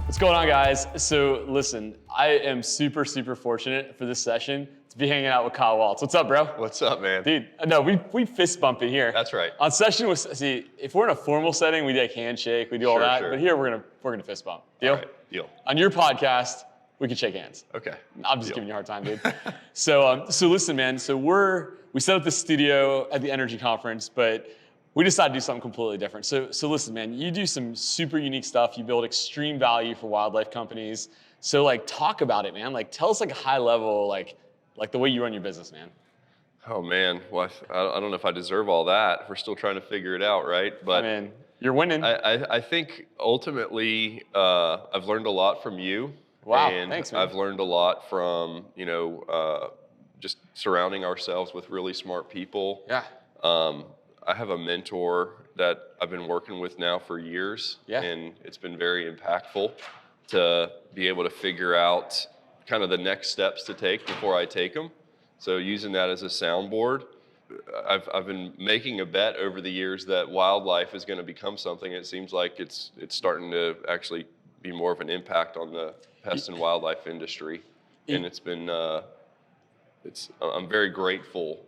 What's going on, guys? So listen, I am super fortunate for this session to be hanging out with Kyle Waltz. What's up, bro? What's up, man? Dude, no, we fist bump in here. That's right. On Sesshin, see, if we're in a formal setting, we like handshake, we do all that. Sure. But here we're gonna fist bump. Deal? All right, deal. On your podcast, we can shake hands. Okay. I'm just giving you a hard time, dude. So listen, man. So we set up the studio at the Energy Conference, but we decided to do something completely different. So listen, man, you do some super unique stuff. You build extreme value for wildlife companies. So like, talk about it, man. Like, tell us like a high level, like the way you run your business, man. Oh man, well, I don't know if I deserve all that. We're still trying to figure it out, right? But I mean, you're winning. I think ultimately I've learned a lot from you. Wow, and thanks, man. I've learned a lot from just surrounding ourselves with really smart people. Yeah. I have a mentor that I've been working with now for years, and it's been very impactful to be able to figure out kind of the next steps to take before I take them. So using that as a soundboard, I've been making a bet over the years that wildlife is going to become something. It seems like it's starting to actually be more of an impact on the pest and wildlife industry, and it's been I'm very grateful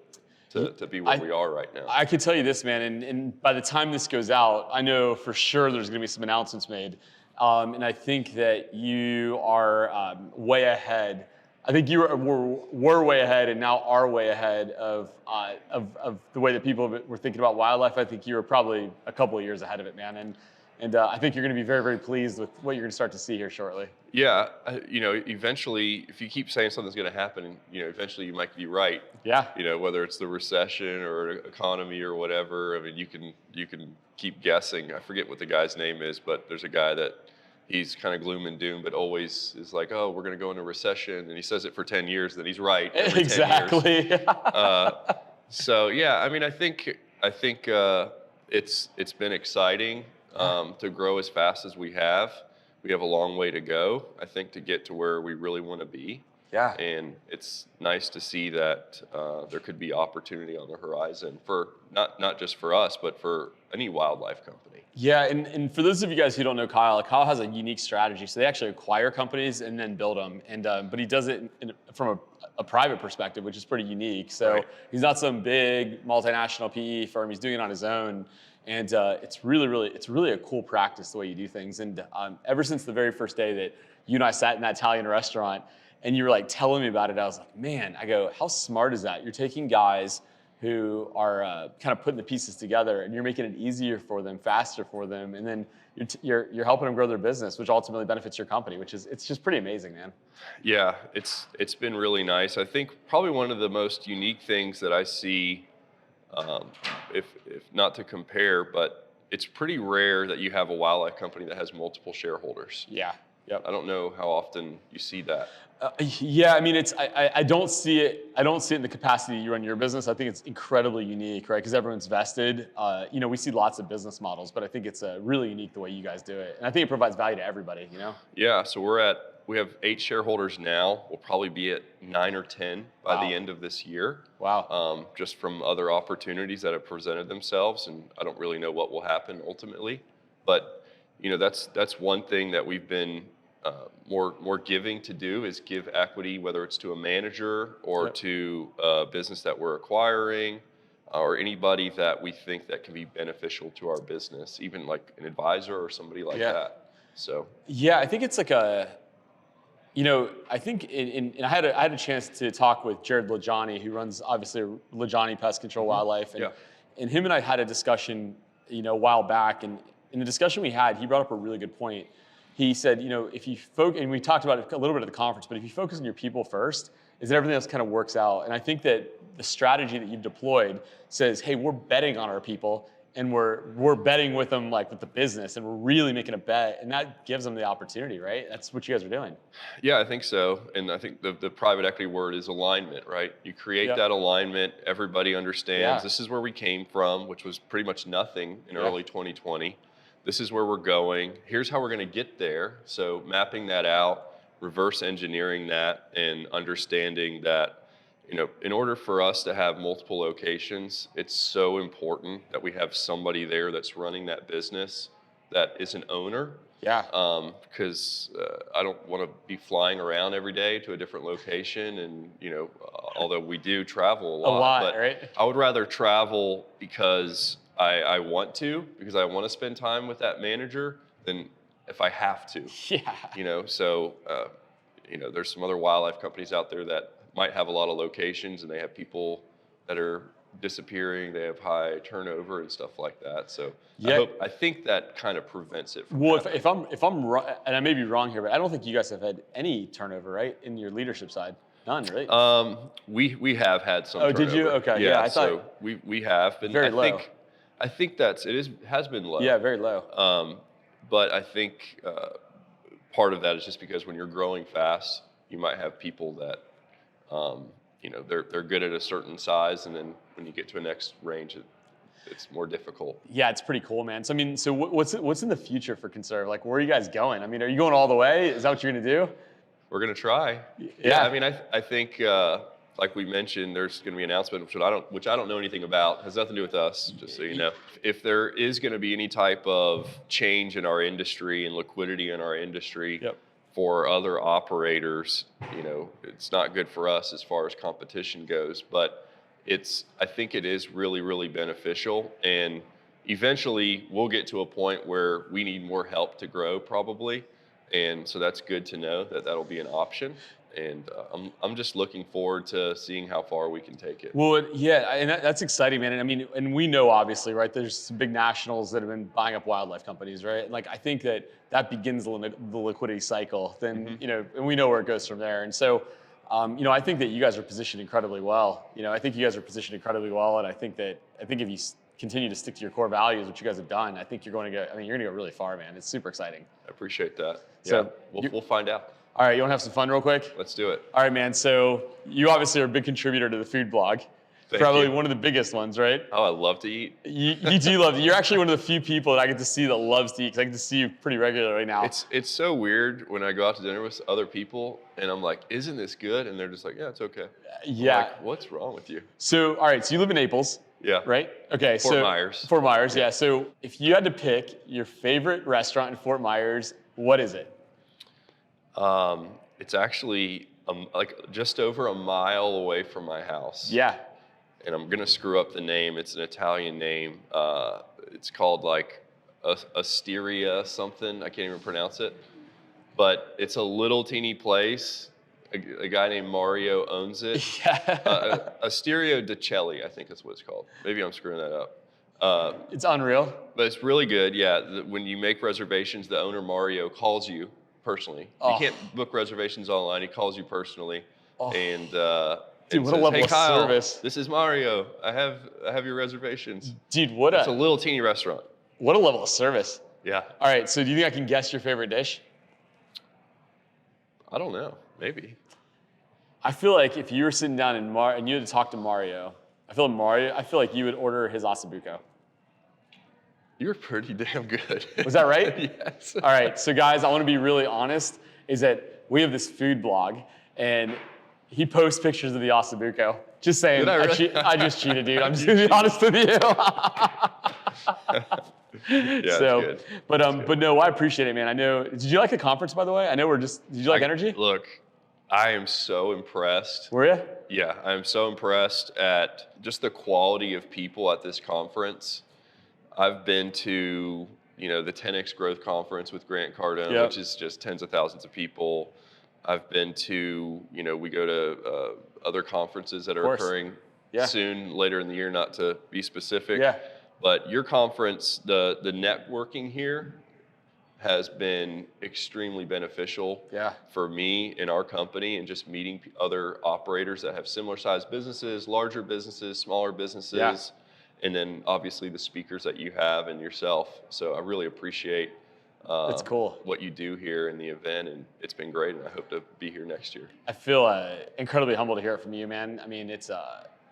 to be where we are right now. I could tell you this, man, and by the time this goes out, I know for sure there's going to be some announcements made, and I think that you are way ahead. I think were way ahead, and now are way ahead of the way that people were thinking about wildlife. I think you were probably a couple of years ahead of it, man, and I think you're going to be very pleased with what you're going to start to see here shortly. Yeah, eventually, if you keep saying something's going to happen, eventually you might be right. Yeah. Whether it's the recession or economy or whatever. I mean, you can keep guessing. I forget what the guy's name is, but there's a guy that he's kind of gloom and doom, but always is like, oh, we're going to go into recession, and he says it for 10 years, then he's right. Every exactly. 10 years. So yeah, I mean, I think it's been exciting to grow as fast as we have. We have a long way to go, I think, to get to where we really want to be. Yeah. And it's nice to see that there could be opportunity on the horizon for not just for us, but for any wildlife company. Yeah, and for those of you guys who don't know Kyle has a unique strategy. So they actually acquire companies and then build them, and but he does it from a private perspective, which is pretty unique. So He's not some big multinational PE firm. He's doing it on his own. And it's really a cool practice the way you do things. And ever since the very first day that you and I sat in that Italian restaurant and you were like telling me about it, I was like, man, I go, how smart is that? You're taking guys who are kind of putting the pieces together, and you're making it easier for them, faster for them, and then you're helping them grow their business, which ultimately benefits your company, it's just pretty amazing, man. Yeah, it's been really nice. I think probably one of the most unique things that I see. If not to compare, but it's pretty rare that you have a wildlife company that has multiple shareholders. Yeah. Yep. I don't know how often you see that. Yeah, I mean, I don't see it. I don't see it in the capacity you run your business. I think it's incredibly unique, right? Because everyone's vested. We see lots of business models, but I think it's really unique the way you guys do it, and I think it provides value to everybody. Yeah. So we have 8 shareholders now. We'll probably be at 9 or 10 by the end of this year. Wow. Just from other opportunities that have presented themselves, and I don't really know what will happen ultimately, but that's one thing that we've been more giving to do, is give equity, whether it's to a manager or to a business that we're acquiring, or anybody that we think that can be beneficial to our business, even like an advisor or somebody like that. So yeah, I think it's like I think I had a chance to talk with Jared Lajani, who runs obviously Lajani Pest Control Wildlife, and him and I had a discussion a while back, and in the discussion we had, he brought up a really good point. He said, if you focus, and we talked about it a little bit at the conference, but if you focus on your people first, is that everything else kind of works out. And I think that the strategy that you've deployed says, hey, we're betting on our people, and we're betting with them, like with the business, and we're really making a bet, and that gives them the opportunity, right? That's what you guys are doing. Yeah, I think so. And I think the private equity word is alignment, right? You create that alignment, everybody understands this is where we came from, which was pretty much nothing in early 2020. This is where we're going. Here's how we're going to get there. So mapping that out, reverse engineering that, and understanding that, in order for us to have multiple locations, it's so important that we have somebody there that's running that business that is an owner. Yeah. Because I don't want to be flying around every day to a different location, and although we do travel a lot, but right? I would rather travel because I want to, because I want to spend time with that manager than if I have to. Yeah. So there's some other wildlife companies out there that might have a lot of locations, and they have people that are disappearing, they have high turnover and stuff like that. So Yeah. I think that kind of prevents it from Well, happening. if I'm wrong, and I may be wrong here, but I don't think you guys have had any turnover, right, in your leadership side? None, right? We have had some Oh, turnover. did you? Okay, yeah, I so thought we have been very low. I think has been low. Yeah, very low. But I think part of that is just because when you're growing fast, you might have people that they're good at a certain size, and then when you get to a next range, it's more difficult. Yeah, it's pretty cool, man. So I mean, so what's in the future for Conserv? Like, where are you guys going? I mean, are you going all the way? Is that what you're gonna do? We're gonna try. Yeah. I mean, I think like we mentioned, there's gonna be an announcement which I don't know anything about. It has nothing to do with us. Just so you know, if there is gonna be any type of change in our industry and liquidity in our industry. Yep. For other operators, it's not good for us as far as competition goes, but I think it is really, really beneficial. And eventually we'll get to a point where we need more help to grow probably. And so that's good to know that that'll be an option. And I'm just looking forward to seeing how far we can take it. Well, yeah, and that's exciting, man. And I mean, and we know obviously, right? There's some big nationals that have been buying up wildlife companies, right? And like, I think that begins the liquidity cycle. Then and we know where it goes from there. And so, I think that you guys are positioned incredibly well. I think you guys are positioned incredibly well, and I think if you continue to stick to your core values, which you guys have done, I think you're going to go. I mean, you're going to go really far, man. It's super exciting. I appreciate that. So we'll find out. All right, you want to have some fun real quick? Let's do it. All right, man. So you obviously are a big contributor to the food blog. Thank Probably you. one of the biggest ones, right? Oh, I love to eat. You do love it. You're actually one of the few people that I get to see that loves to eat, because I get to see you pretty regularly now. It's so weird when I go out to dinner with other people and I'm like, isn't this good? And they're just like, yeah, it's okay. Yeah. I'm like, what's wrong with you? So, all right, so you live in Naples. Yeah. Right? Okay. Fort Myers. Fort Myers, yeah. So if you had to pick your favorite restaurant in Fort Myers, what is it? It's actually like just over a mile away from my house. Yeah. And I'm gonna screw up the name. It's an Italian name. It's called like Osteria something. I can't even pronounce it. But it's a little teeny place. A guy named Mario owns it. Yeah. Osteria de Celli, I think that's what it's called. Maybe I'm screwing that up. It's unreal. But it's really good. Yeah. When you make reservations, the owner Mario calls you personally. Oh. You can't book reservations online. He calls you personally. Oh. And dude, what a says, level hey, of Kyle, service. This is Mario. I have your reservations. Dude, It's a little teeny restaurant. What a level of service. Yeah. All right, so do you think I can guess your favorite dish? I don't know. Maybe. I feel like if you were sitting down and you had to talk to Mario, I feel like you would order his Osso Bucco. You're pretty damn good. Was that right? Yes. All right, so guys, I want to be really honest, is that we have this food blog, and he posts pictures of the Osso Bucco. Just saying, Did I really? I just cheated, dude. I'm just gonna be honest with you. Yeah, So, it's good. but no, I appreciate it, man. I know. Did you like the conference, by the way? I know did you like energy? Look, I am so impressed. Were you? Yeah, I'm so impressed at just the quality of people at this conference. I've been to, the 10X Growth Conference with Grant Cardone, Yep. which is just tens of thousands of people. I've been to, we go to other conferences that are occurring soon, later in the year, not to be specific. Yeah. But your conference, the networking here has been extremely beneficial for me and our company, and just meeting other operators that have similar sized businesses, larger businesses, smaller businesses, and then obviously the speakers that you have and yourself. So I really appreciate It's cool. what you do here in the event, and it's been great, and I hope to be here next year. I feel incredibly humbled to hear it from you, man. I mean, it's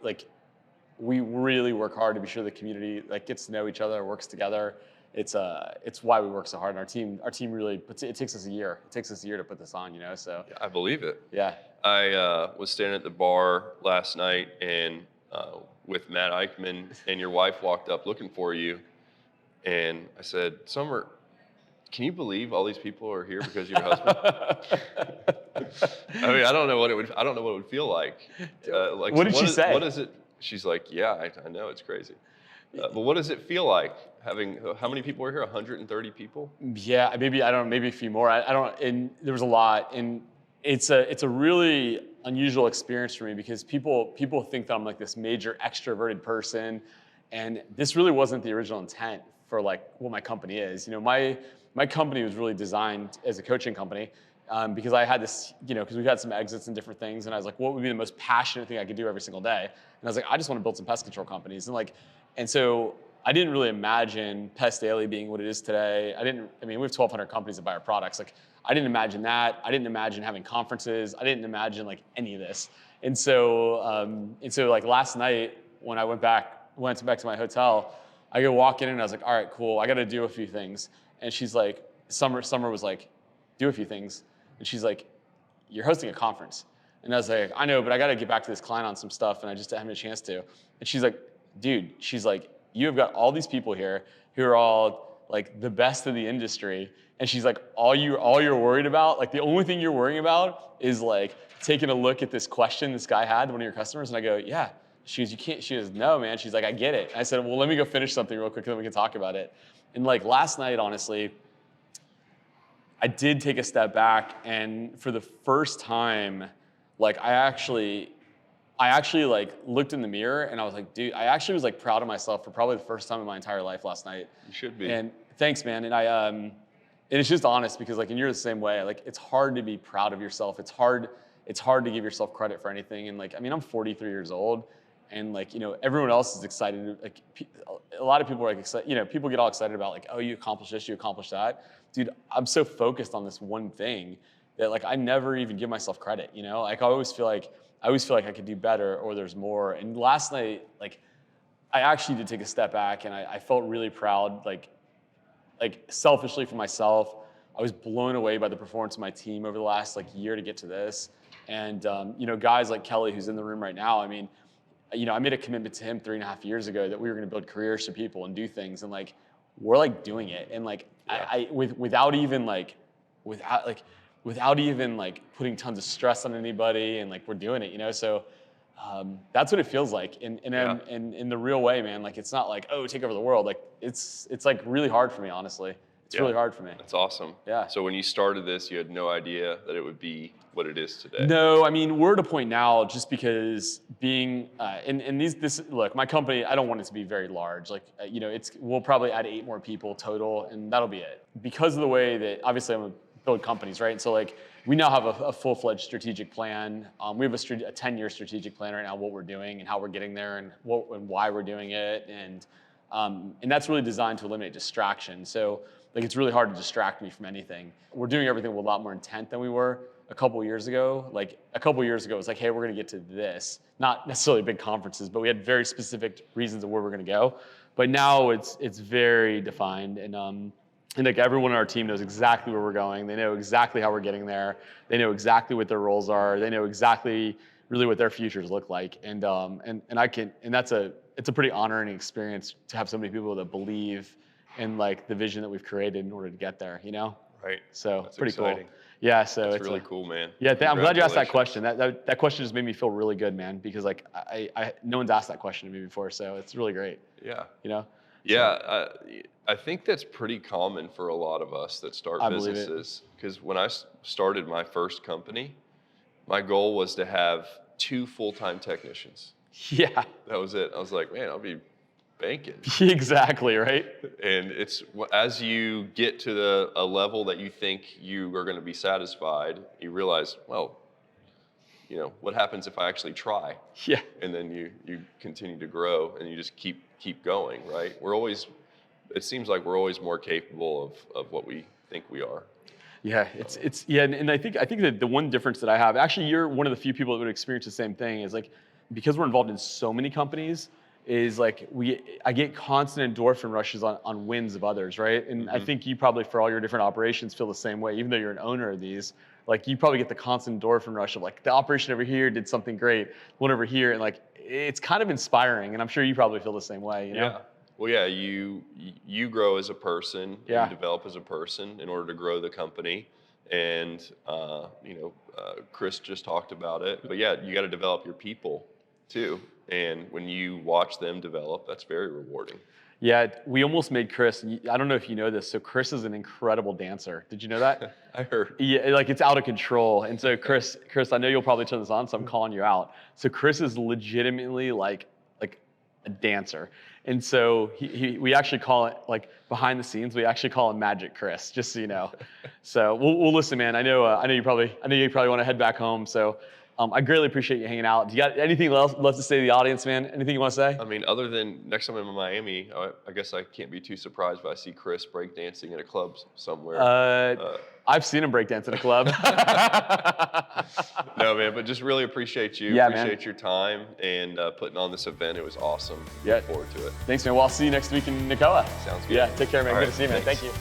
like we really work hard to be sure the community gets to know each other, works together. It's why we work so hard, and our team really it takes us a year. It takes us a year to put this on, So Yeah, I believe it. yeah. I was standing at the bar last night, and with Matt Eichmann, and your wife walked up looking for you, and I said, Summer, can you believe all these people are here because of your husband? I mean, I don't know what it would feel like. What did she say? What is it? She's like, yeah, I know, it's crazy. But what does it feel like having, how many people are here? 130 people? Yeah, maybe, I don't know, maybe a few more. I don't, and there was a lot. And it's a really unusual experience for me because people think that I'm like this major extroverted person. And this really wasn't the original intent for like what my company is. You know, my company was really designed as a coaching company because I had this, you know, because we've had some exits and different things. And I was like, what would be the most passionate thing I could do every single day? And I was like, I just want to build some pest control companies. And so I didn't really imagine Pest Daily being what it is today. I mean, we have 1,200 companies that buy our products. Like, I didn't imagine that. I didn't imagine having conferences. I didn't imagine like any of this. And so like last night when I went back to my hotel, I go walk in and I was like, all right, cool. I got to do a few things. And she's like, Summer was like, do a few things. And she's like, you're hosting a conference. And I was like, I know, but I got to get back to this client on some stuff and I just haven't had a chance to. And she's like, dude, she's like, you have got all these people here who are all like the best of the industry. And she's like, all you're worried about, like the only thing you're worrying about is like taking a look at this question this guy had, one of your customers. And I go, yeah. She goes, you can't. She goes, no, man. She's like, I get it. And I said, well, let me go finish something real quick and then we can talk about it. And like last night, honestly, I did take a step back, and for the first time, like I actually like looked in the mirror and I was like, dude, I actually was like proud of myself for probably the first time in my entire life last night. You should be. And thanks, man. And and it's just honest because like, and you're the same way. Like, it's hard to be proud of yourself. It's hard to give yourself credit for anything. And like, I mean, I'm 43 years old, and like, you know, everyone else is excited. Like, a lot of people are like excited. You know, people get all excited about like, oh, you accomplished this, you accomplished that. Dude, I'm so focused on this one thing that like I never even give myself credit. You know, like I always feel like I could do better or there's more. And last night, like I actually did take a step back and I felt really proud, like selfishly for myself. I was blown away by the performance of my team over the last like year to get to this. And you know, guys like Kelly, who's in the room right now, I mean, you know, I made a commitment to him 3.5 years ago that we were going to build careers for people and do things. And like, we're like doing it. And like, yeah. Without even putting tons of stress on anybody, and like we're doing it, you know. So that's what it feels like in the real way, man. Like, it's not like, oh, take over the world. Like it's like really hard for me, honestly. It's really hard for me. That's awesome. Yeah. So when you started this, you had no idea that it would be what it is today. No, I mean, we're at a point now just because being look, my company, I don't want it to be very large. Like, you know, we'll probably add 8 more people total, and that'll be it. Because of the way that obviously I'm gonna build companies, right? And so like we now have a full-fledged strategic plan. We have a 10-year strategic plan right now, what we're doing and how we're getting there and why we're doing it, and that's really designed to eliminate distraction. So like, it's really hard to distract me from anything. We're doing everything with a lot more intent than we were a couple years ago. Like a couple years ago, it was like, hey, we're gonna get to this. Not necessarily big conferences, but we had very specific reasons of where we're gonna go. But now it's very defined, and like everyone on our team knows exactly where we're going. They know exactly how we're getting there. They know exactly what their roles are. They know exactly really what their futures look like. And it's a pretty honoring experience to have so many people that believe in like the vision that we've created in order to get there, you know? Right. So that's pretty exciting. Cool. Yeah, so that's it's really cool, man. Yeah, I'm glad you asked that question. That question just made me feel really good, man, because like no one's asked that question to me before, so it's really great. Yeah. You know? Yeah, I think that's pretty common for a lot of us that start businesses. Because when I started my first company, my goal was to have 2 full-time technicians. Yeah. That was it. I was like, man, I'll be banking. Exactly, right? And it's as you get to a level that you think you are going to be satisfied, you realize, well, you know, what happens if I actually try? Yeah. And then you continue to grow and you just keep going, right? It seems like we're always more capable of what we think we are. Yeah, and I think that the one difference that I have, actually you're one of the few people that would experience the same thing, is like, because we're involved in so many companies, is like I get constant endorphin rushes on wins of others, right? And Mm-hmm. I think you probably, for all your different operations, feel the same way, even though you're an owner of these. Like, you probably get the constant endorphin rush of like, the operation over here did something great, one over here, and like, it's kind of inspiring, and I'm sure you probably feel the same way, you know? Well, yeah, you grow as a person, Yeah. you develop as a person in order to grow the company. And, Chris just talked about it, but yeah, you got to develop your people too. And when you watch them develop, that's very rewarding. Yeah, we almost made Chris, I don't know if you know this, so Chris is an incredible dancer. Did you know that? I heard. Yeah, like it's out of control. And so Chris, I know you'll probably turn this on, so I'm calling you out. So Chris is legitimately like a dancer. And so we actually call it, like behind the scenes, we actually call him Magic Chris, just so you know. So we'll listen, man. I know you probably want to head back home. So I greatly appreciate you hanging out. Do you got anything else to say to the audience, man? Anything you want to say? I mean, other than next time I'm in Miami, I guess I can't be too surprised if I see Chris breakdancing in a club somewhere. I've seen him breakdance in a club. No, man, but just really appreciate you. Yeah, appreciate your time and putting on this event. It was awesome. Yeah. Look forward to it. Thanks, man. Well, I'll see you next week in Nicoa. Sounds good. Yeah, take care, man. All Good right, to see you, man. thanks. Thank you.